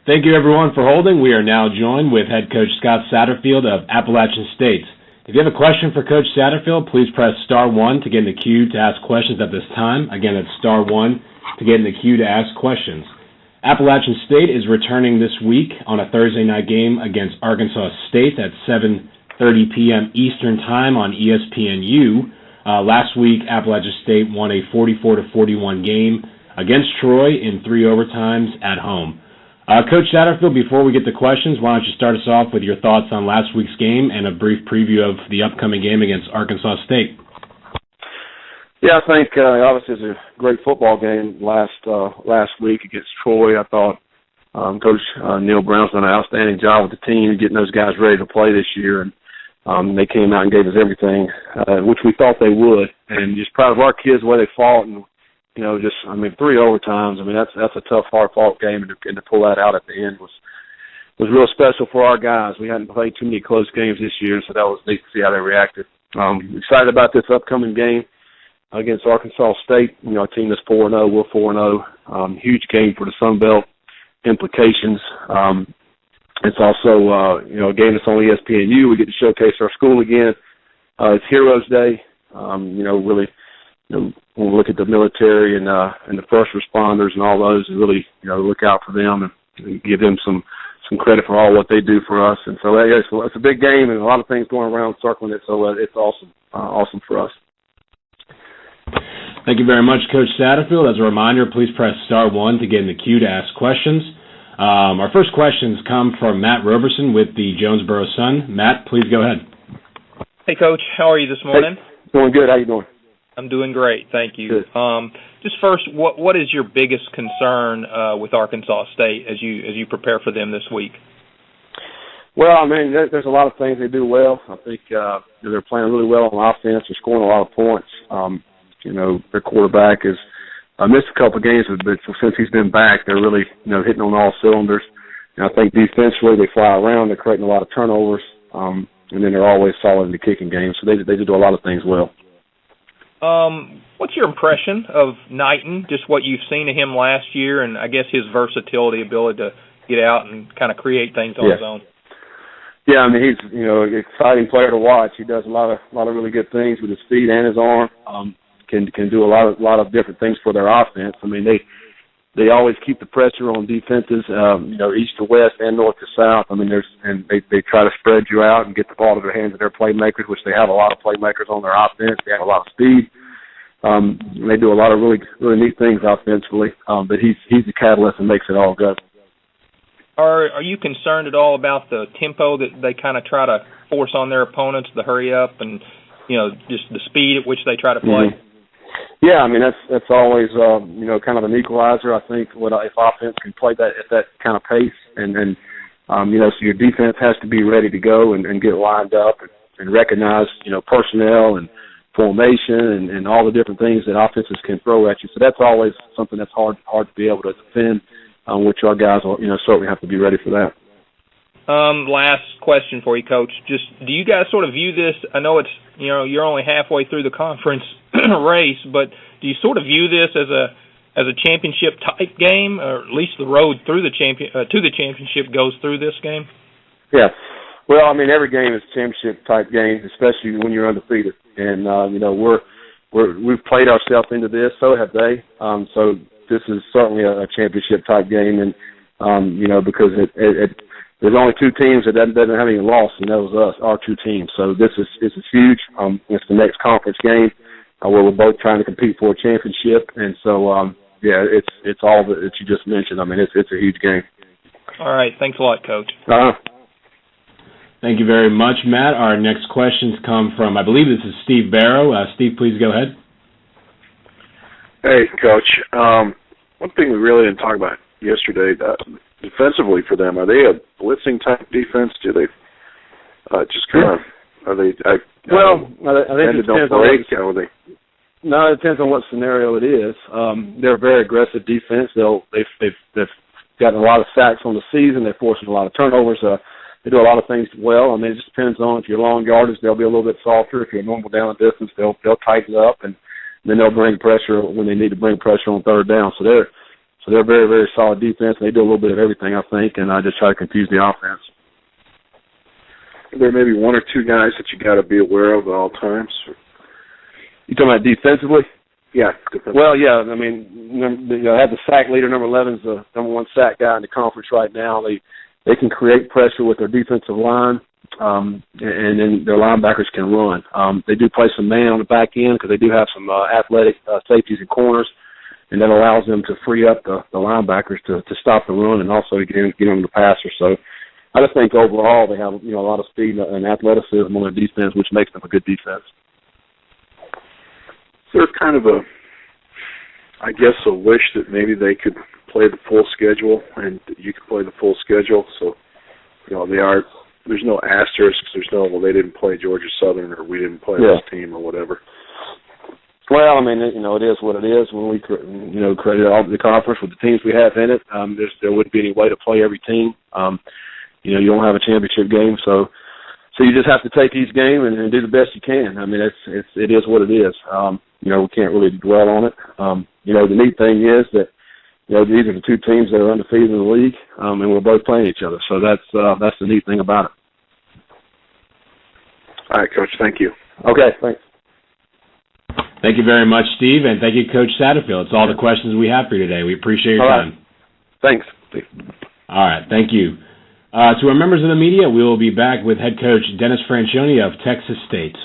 Thank you, everyone, for holding. We are now joined with head coach Scott Satterfield of Appalachian State. If you have a question for Coach Satterfield, please press star 1 to get in the queue to ask questions at this time. Again, it's star 1 to get in the queue to ask questions. Appalachian State is returning this week on a Thursday night game against Arkansas State at 7:30 p.m. Eastern Time on ESPNU. Last week, Appalachian State won a 44-41 game against Troy in 3 overtimes at home. Coach Satterfield, before we get to questions, why don't you start us off with your thoughts on last week's game and a brief preview of the upcoming game against Arkansas State? Yeah, I think obviously it was a great football game last week against Troy. I thought Coach Neil Brown's done an outstanding job with the team getting those guys ready to play this year, and they came out and gave us everything, which we thought they would, and just proud of our kids the way they fought. And 3 overtimes. That's a tough, hard-fought game, and to pull that out at the end was real special for our guys. We hadn't played too many close games this year, so that was neat to see how they reacted. Excited about this upcoming game against Arkansas State. Our team is 4-0. We're 4-0. Huge game for the Sun Belt implications. It's also, a game that's on ESPNU. We get to showcase our school again. It's Heroes Day. Really, when we look at the military and the first responders and all those, and really, look out for them and give them some credit for all what they do for us. And so it's a big game and a lot of things going around circling it. So it's awesome for us. Thank you very much, Coach Satterfield. As a reminder, please press star 1 to get in the queue to ask questions. Our first questions come from Matt Roberson with the Jonesboro Sun. Matt, please go ahead. Hey, Coach. How are you this morning? Hey, doing good. How you doing? I'm doing great, thank you. Good. Just first, what is your biggest concern with Arkansas State as you prepare for them this week? Well, there's a lot of things they do well. I think they're playing really well on offense. They're scoring a lot of points. Their quarterback has missed a couple of games, but since he's been back, they're really hitting on all cylinders. And I think defensively they fly around. They're creating a lot of turnovers, and then they're always solid in the kicking game. So they do a lot of things well. What's your impression of Knighton, just what you've seen of him last year, and I guess his versatility, ability to get out and kind of create things on his own? Yeah, he's an exciting player to watch. He does a lot of really good things with his feet and his arm. Can do a lot of different things for their offense. They always keep the pressure on defenses, east to west and north to south. They try to spread you out and get the ball to the hands of their playmakers, which they have a lot of playmakers on their offense. They have a lot of speed. They do a lot of really, really neat things offensively. But he's the catalyst and makes it all good. Are you concerned at all about the tempo that they kind of try to force on their opponents, the hurry up and, just the speed at which they try to play? Mm-hmm. Yeah, that's always kind of an equalizer. I think if offense can play that at that kind of pace, and so your defense has to be ready to go and get lined up and recognize personnel and formation and all the different things that offenses can throw at you. So that's always something that's hard to be able to defend, which our guys will certainly have to be ready for that. Last question for you, Coach. Just do you guys sort of view this? I know it's you're only halfway through the conference race, but do you sort of view this as a championship type game, or at least the road through the championship goes through this game? Yeah. Well, every game is a championship type game, especially when you're undefeated. And we've played ourselves into this, so have they. So this is certainly a championship type game, and because there's only 2 teams that doesn't have any loss, and that was us, our 2 teams. So this is huge. It's the next conference game where we're both trying to compete for a championship, and so it's all that you just mentioned. It's a huge game. All right, thanks a lot, Coach. Thank you very much, Matt. Our next questions come from, I believe this is Steve Barrow. Steve, please go ahead. Hey, Coach. One thing we really didn't talk about yesterday, defensively for them, are they a blitzing type defense? Do they just kind of are they? I think it depends on No, it depends on what scenario it is. They're a very aggressive defense. They've gotten a lot of sacks on the season. They're forcing a lot of turnovers. They do a lot of things well. It just depends on if you're long yardage, they'll be a little bit softer. If you're a normal down and distance, they'll tighten up, and then they'll bring pressure when they need to bring pressure on third down. So they're So they're a very, very solid defense. They do a little bit of everything, I think, and I just try to confuse the offense. There may be one or two guys that you got to be aware of at all times. You talking about defensively? Yeah. Well, yeah. I mean, I have the sack leader. Number 11 is the number one sack guy in the conference right now. They can create pressure with their defensive line, and then their linebackers can run. They do play some man on the back end because they do have some athletic safeties and corners, and that allows them to free up the linebackers to stop the run and also to get on the passer. So I just think overall they have a lot of speed and athleticism on their defense, which makes them a good defense. There's kind of a wish that maybe they could play the full schedule and you could play the full schedule. So, there's no asterisks. There's no, well, they didn't play Georgia Southern or we didn't play this team or whatever. Well, I mean, it is what it is. When we, created all the conference with the teams we have in it, there wouldn't be any way to play every team. You don't have a championship game, so you just have to take each game and do the best you can. I mean, it is what it is. We can't really dwell on it. The neat thing is that, these are the two teams that are undefeated in the league, and we're both playing each other. So that's the neat thing about it. All right, Coach. Thank you. Okay, thanks. Thank you very much, Steve, and thank you, Coach Satterfield. It's all the questions we have for you today. We appreciate your time. Thanks. All right, thank you. To our members of the media, we will be back with head coach Dennis Franchione of Texas State.